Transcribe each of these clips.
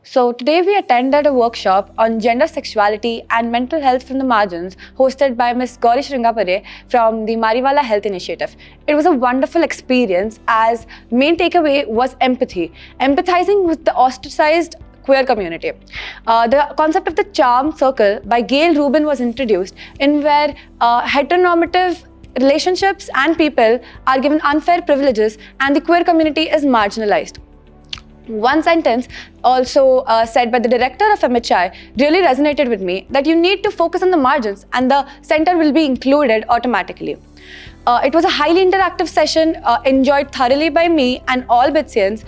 So today we attended a workshop on gender, sexuality and mental health from the margins hosted by Ms. Gauri Shringarpure from the Mariwala Health Initiative. It was a wonderful experience as main takeaway was empathy, empathizing with the ostracized queer community. The concept of the charm circle by Gail Rubin was introduced in where heteronormative relationships and people are given unfair privileges and the queer community is marginalized. One sentence also said by the director of MHI really resonated with me, that you need to focus on the margins and the center will be included automatically. It was a highly interactive session, enjoyed thoroughly by me and all Bitsians,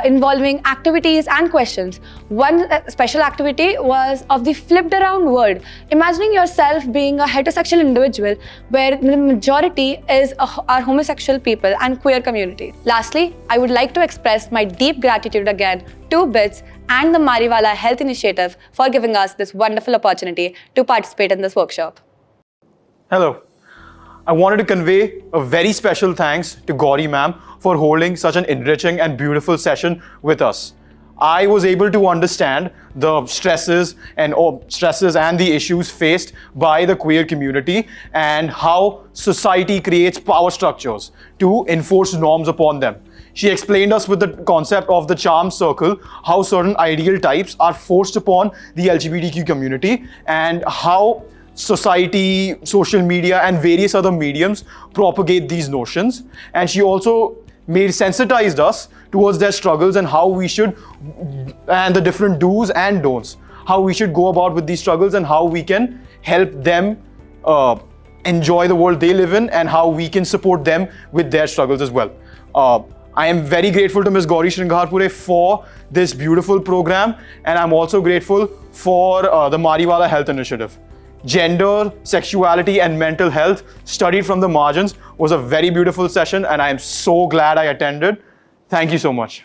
involving activities and questions. One special activity was of the flipped around word, imagining yourself being a heterosexual individual where the majority is our homosexual people and queer community. Lastly, I would like to express my deep gratitude again to BITS and the Mariwala Health Initiative for giving us this wonderful opportunity to participate in this workshop. Hello. I wanted to convey a very special thanks to Gauri ma'am for holding such an enriching and beautiful session with us. I was able to understand the stresses and the issues faced by the queer community and how society creates power structures to enforce norms upon them. She explained us with the concept of the charm circle, how certain ideal types are forced upon the LGBTQ community and how society, social media and various other mediums propagate these notions. And she also sensitized us towards their struggles and how we should, and the different do's and don'ts, how we should go about with these struggles and how we can help them enjoy the world they live in and how we can support them with their struggles as well. I am very grateful to Ms. Gauri Shringarpure for this beautiful program, and I'm also grateful for the Mariwala Health Initiative. Gender, sexuality and mental health studied from the margins was a very beautiful session and I am so glad I attended. Thank you so much.